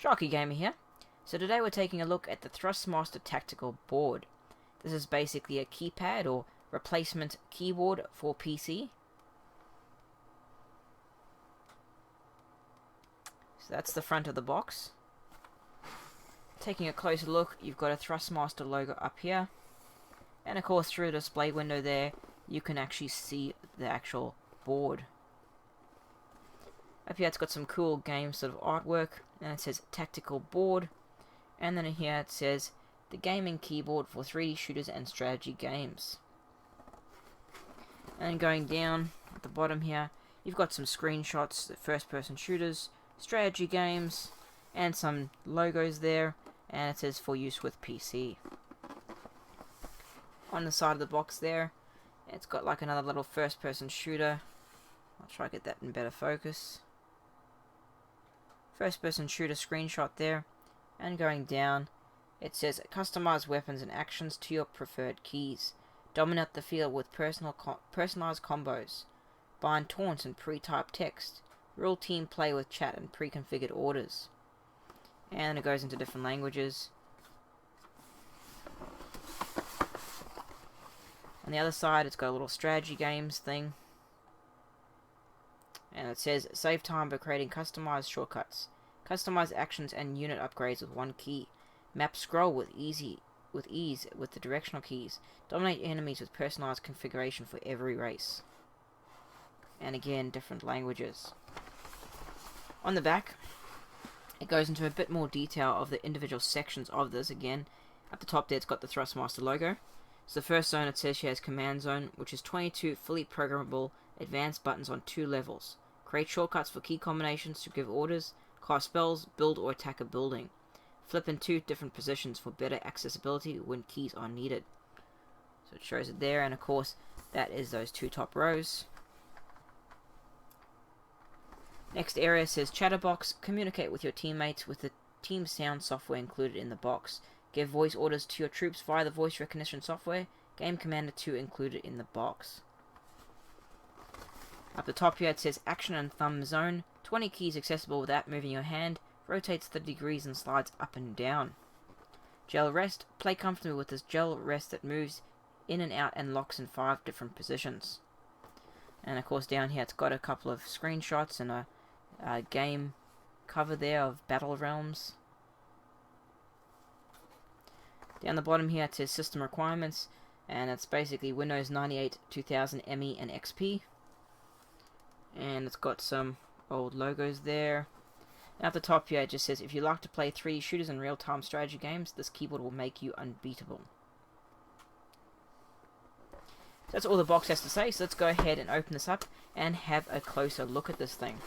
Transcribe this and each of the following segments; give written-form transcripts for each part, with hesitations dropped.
Sharkie Gamer here. So today we're taking a look at the Thrustmaster TacticalBoard. This is basically a keypad or replacement keyboard for PC. So that's the front of the box. Taking a closer look, you've got a Thrustmaster logo up here. And of course through the display window there, you can actually see the actual board. Up here it's got some cool game sort of artwork, and it says Tactical Board, and then in here it says the gaming keyboard for 3D shooters and strategy games. And going down at the bottom here, you've got some screenshots, the first person shooters, strategy games, and some logos there, and it says for use with PC. On the side of the box there, it's got like another little first person shooter. I'll try to get that in better focus. First person shooter screenshot there, and going down it says customize weapons and actions to your preferred keys, dominate the field with personalized combos, bind taunts and pre-typed text, rule team play with chat and pre-configured orders. And it goes into different languages. On the other side it's got a little strategy games thing. And it says, save time by creating customized shortcuts. Customize actions and unit upgrades with one key. Map scroll with ease with the directional keys. Dominate enemies with personalized configuration for every race. And again, different languages. On the back, it goes into a bit more detail of the individual sections of this again. At the top there, it's got the Thrustmaster logo. So the first zone, it says she has command zone, which is 22 fully programmable advanced buttons on 2 levels. Create shortcuts for key combinations to give orders, cast spells, build or attack a building. Flip in 2 different positions for better accessibility when keys are needed. So it shows it there, and of course that is those 2 top rows. Next area says Chatterbox. Communicate with your teammates with the team sound software included in the box. Give voice orders to your troops via the voice recognition software. Game Commander 2 included in the box. Up the top here it says Action and Thumb Zone. 20 keys accessible without moving your hand. Rotates 30 degrees and slides up and down. Gel Rest. Play comfortably with this gel rest that moves in and out and locks in 5 different positions. And of course down here it's got a couple of screenshots and a game cover there of Battle Realms. Down the bottom here it says System Requirements, and it's basically Windows 98, 2000 ME and XP. And it's got some old logos there. And at the top here it just says, if you like to play 3D shooters and real-time strategy games, this keyboard will make you unbeatable. So that's all the box has to say, so let's go ahead and open this up and have a closer look at this thing.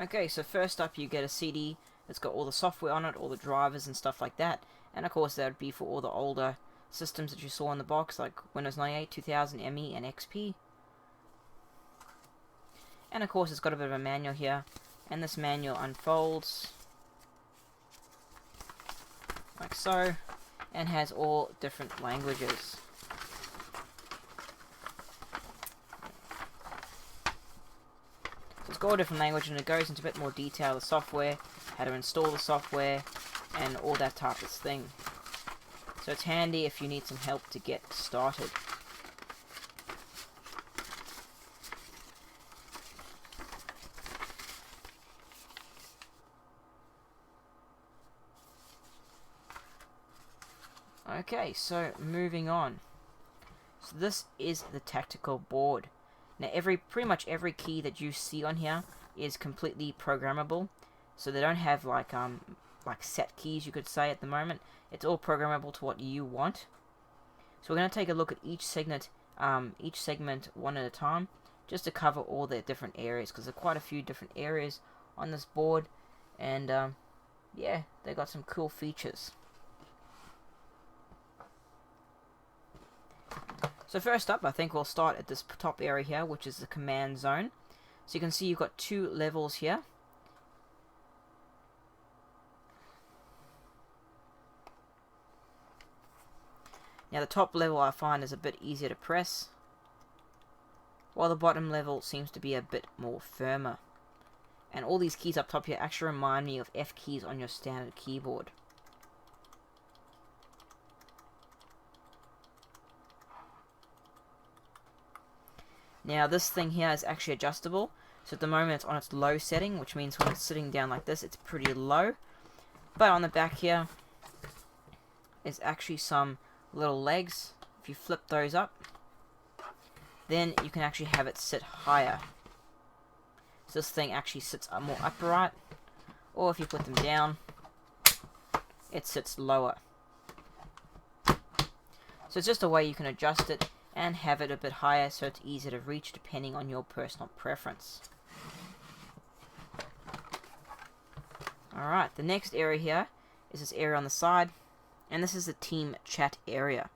Okay, so first up you get a CD that's got all the software on it, all the drivers and stuff like that. And of course that would be for all the older systems that you saw in the box, like Windows 98, 2000 ME and XP. And of course it's got a bit of a manual here, and this manual unfolds like so, and has all different languages. It's got a different language, and it goes into a bit more detail, the software, how to install the software, and all that type of thing. So it's handy if you need some help to get started. Okay, so moving on. So this is the tactical board. Now pretty much every key that you see on here is completely programmable. So they don't have like set keys, you could say, at the moment. It's all programmable to what you want. So we're going to take a look at each segment one at a time just to cover all the different areas, because there are quite a few different areas on this board, and yeah, they got some cool features. So first up, I think we'll start at this top area here, which is the command zone. So you can see you've got 2 levels here. Now the top level I find is a bit easier to press, while the bottom level seems to be a bit more firmer. And all these keys up top here actually remind me of F keys on your standard keyboard. Now this thing here is actually adjustable, so at the moment it's on its low setting, which means when it's sitting down like this it's pretty low. But on the back here is actually some little legs. If you flip those up, then you can actually have it sit higher. So this thing actually sits more upright, or if you put them down, it sits lower. So it's just a way you can adjust it and have it a bit higher so it's easier to reach depending on your personal preference. Alright, the next area here is this area on the side, and this is the team chat area.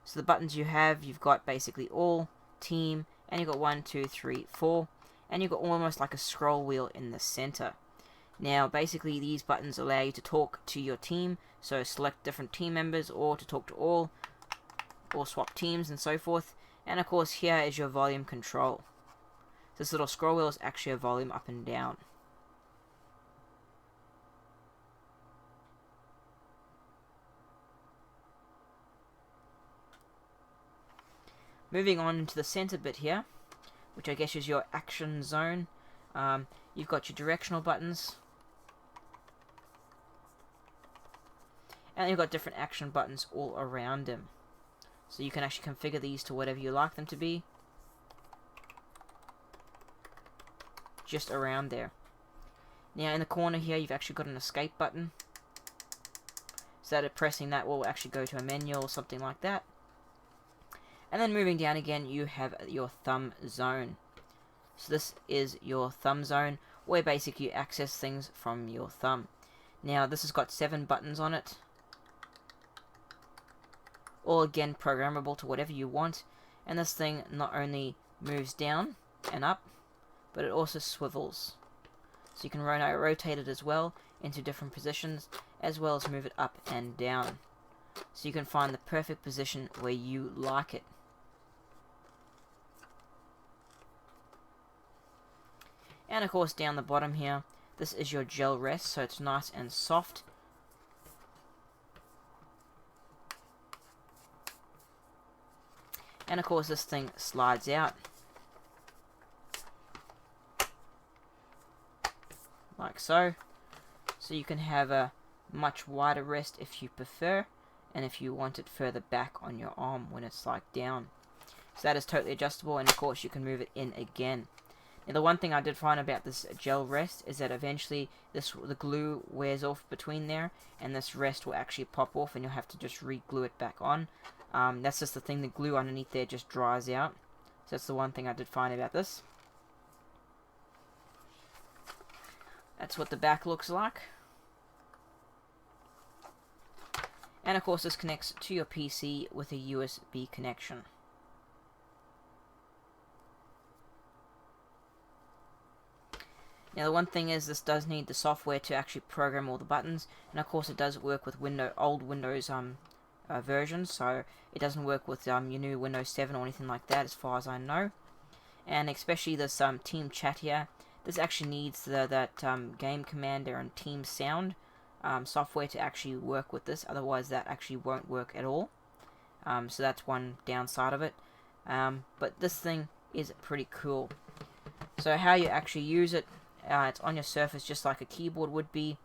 So the buttons you've got basically all, team, and you've got 1, 2, 3, 4, and you've got almost like a scroll wheel in the center. Now basically these buttons allow you to talk to your team, so select different team members, or to talk to all, or swap teams and so forth. And of course here is your volume control. This little scroll wheel is actually a volume up and down. Moving on into the center bit here, which I guess is your action zone. You've got your directional buttons, and you've got different action buttons all around them. So you can actually configure these to whatever you like them to be, just around there. Now in the corner here you've actually got an escape button, so that pressing that will actually go to a menu or something like that. And then moving down again you have your thumb zone. So this is your thumb zone, where basically you access things from your thumb. Now this has got 7 buttons on it, all again programmable to whatever you want, and this thing not only moves down and up, but it also swivels. So you can rotate it as well into different positions, as well as move it up and down. So you can find the perfect position where you like it. And of course down the bottom here, this is your gel rest, so it's nice and soft. And of course this thing slides out like so. So you can have a much wider rest if you prefer, and if you want it further back on your arm when it's like down. So that is totally adjustable, and of course you can move it in again. Now the one thing I did find about this gel rest is that eventually the glue wears off between there, and this rest will actually pop off and you'll have to just re-glue it back on. That's just the thing, the glue underneath there just dries out. So that's the one thing I did find about this. That's what the back looks like. And of course this connects to your PC with a USB connection. Now the one thing is, this does need the software to actually program all the buttons, and of course it does work with old Windows versions, so it doesn't work with your new Windows 7 or anything like that as far as I know. And especially this team chat here, this actually needs that game commander and team sound software to actually work with this, otherwise that actually won't work at all. So that's one downside of it. But this thing is pretty cool. So how you actually use it, it's on your surface just like a keyboard would be,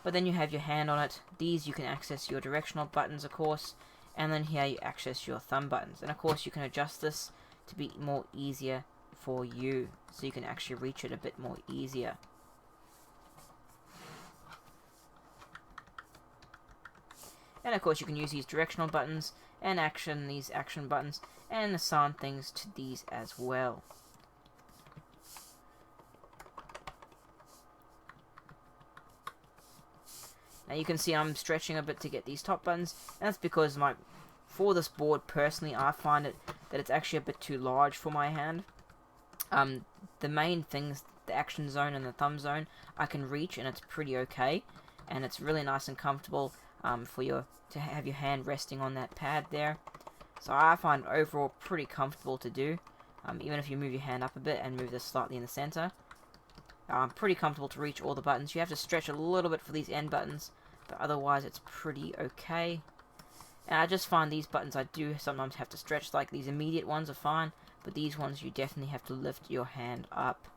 but then you have your hand on it. These you can access your directional buttons, of course, and then here you access your thumb buttons. And of course you can adjust this to be more easier for you, so you can actually reach it a bit more easier. And of course you can use these directional buttons and these action buttons, and assign things to these as well. And you can see I'm stretching a bit to get these top buttons, and that's because for this board personally, I find that it's actually a bit too large for my hand. The main things, the action zone and the thumb zone, I can reach, and it's pretty okay, and it's really nice and comfortable to have your hand resting on that pad there. So I find overall pretty comfortable to do, even if you move your hand up a bit and move this slightly in the center. Pretty comfortable to reach all the buttons. You have to stretch a little bit for these end buttons, but otherwise it's pretty okay. And I just find these buttons I do sometimes have to stretch, like these immediate ones are fine, but these ones you definitely have to lift your hand up.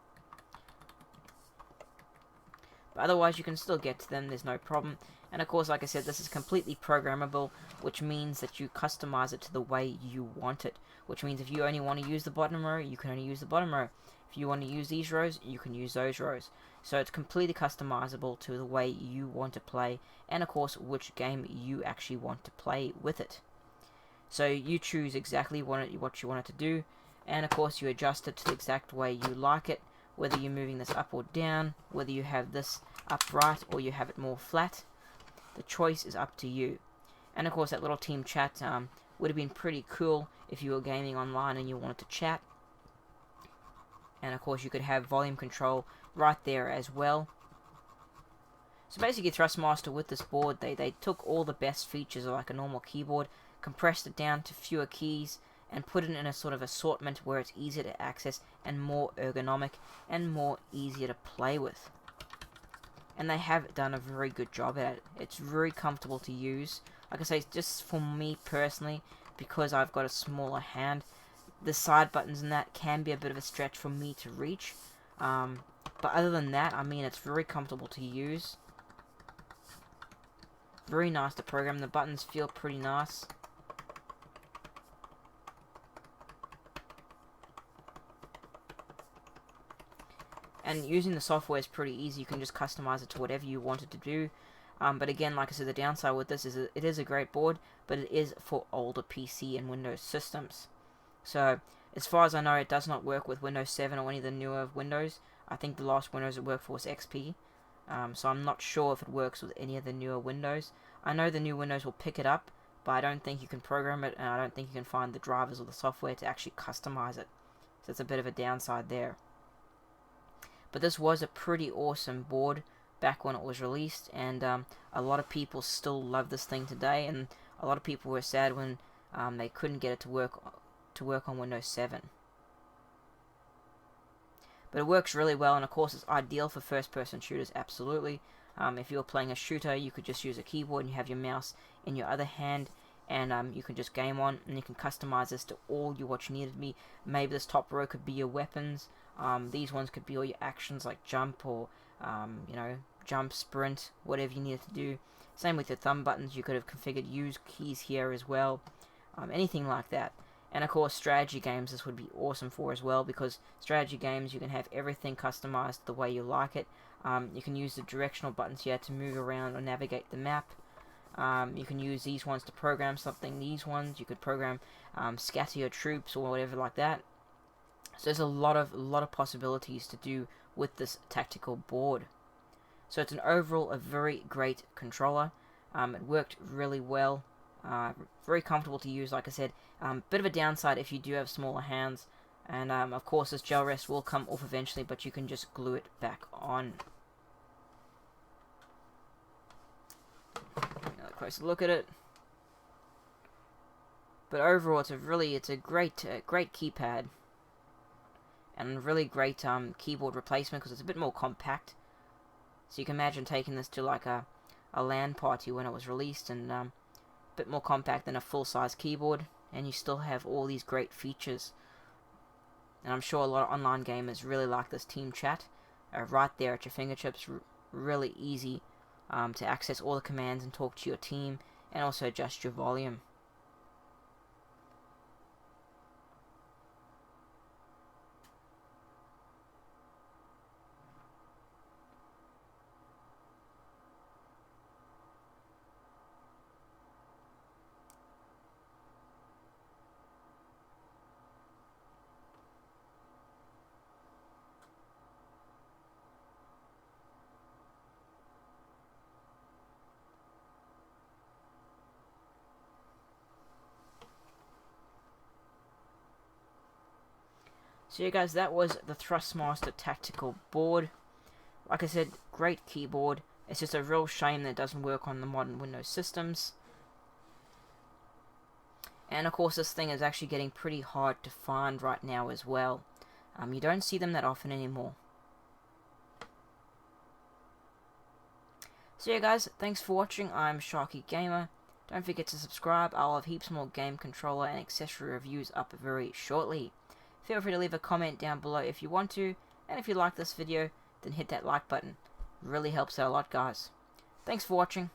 But otherwise you can still get to them, there's no problem. And of course, like I said, this is completely programmable, which means that you customize it to the way you want it. Which means if you only want to use the bottom row, you can only use the bottom row. If you want to use these rows, you can use those rows. So it's completely customizable to the way you want to play, and of course which game you actually want to play with it. So you choose exactly what you want it to do, and of course you adjust it to the exact way you like it, whether you're moving this up or down, whether you have this upright or you have it more flat. The choice is up to you. And of course that little team chat would have been pretty cool if you were gaming online and you wanted to chat. And of course you could have volume control right there as well. So basically Thrustmaster with this board, they took all the best features of like a normal keyboard, compressed it down to fewer keys, and put it in a sort of assortment where it's easier to access and more ergonomic and more easier to play with. And they have done a very good job at it. It's very comfortable to use. Like I say, just for me personally, because I've got a smaller hand, the side buttons and that can be a bit of a stretch for me to reach. But other than that, I mean, it's very comfortable to use. Very nice to program. The buttons feel pretty nice. And using the software is pretty easy. You can just customize it to whatever you want it to do. But again, like I said, the downside with this is it is a great board, but it is for older PC and Windows systems. So, as far as I know, it does not work with Windows 7 or any of the newer Windows. I think the last Windows it worked for was XP. So I'm not sure if it works with any of the newer Windows. I know the new Windows will pick it up, but I don't think you can program it, and I don't think you can find the drivers or the software to actually customize it. So it's a bit of a downside there. But this was a pretty awesome board back when it was released, and a lot of people still love this thing today, and a lot of people were sad when they couldn't get it to work on Windows 7. But it works really well, and of course it's ideal for first-person shooters, absolutely. If you're playing a shooter, you could just use a keyboard and you have your mouse in your other hand, and you can just game on, and you can customize this to all what you need it to be. Maybe this top row could be your weapons. These ones could be all your actions like jump or, jump, sprint, whatever you need it to do. Same with your thumb buttons, you could have configured use keys here as well. Anything like that. And of course, strategy games this would be awesome for as well, because strategy games you can have everything customized the way you like it. You can use the directional buttons here to move around or navigate the map. You can use these ones to program something. These ones you could program scatter your troops or whatever like that. So there's a lot of possibilities to do with this tactical board. So it's overall a very great controller. It worked really well. Very comfortable to use, like I said. Bit of a downside if you do have smaller hands, and of course this gel rest will come off eventually, but you can just glue it back on. Another closer look at it. But overall, it's a great keypad, and really great keyboard replacement because it's a bit more compact. So you can imagine taking this to like a LAN party when it was released, and a bit more compact than a full-size keyboard, and you still have all these great features. And I'm sure a lot of online gamers really like this team chat. Right there at your fingertips, really easy to access all the commands and talk to your team, and also adjust your volume. So yeah guys, that was the Thrustmaster TacticalBoard. Like I said, great keyboard. It's just a real shame that it doesn't work on the modern Windows systems. And of course this thing is actually getting pretty hard to find right now as well. You don't see them that often anymore. So yeah guys, thanks for watching. I'm Sharkie Gamer. Don't forget to subscribe. I'll have heaps more game controller and accessory reviews up very shortly. Feel free to leave a comment down below if you want to, and if you like this video, then hit that like button. It really helps out a lot guys. Thanks for watching.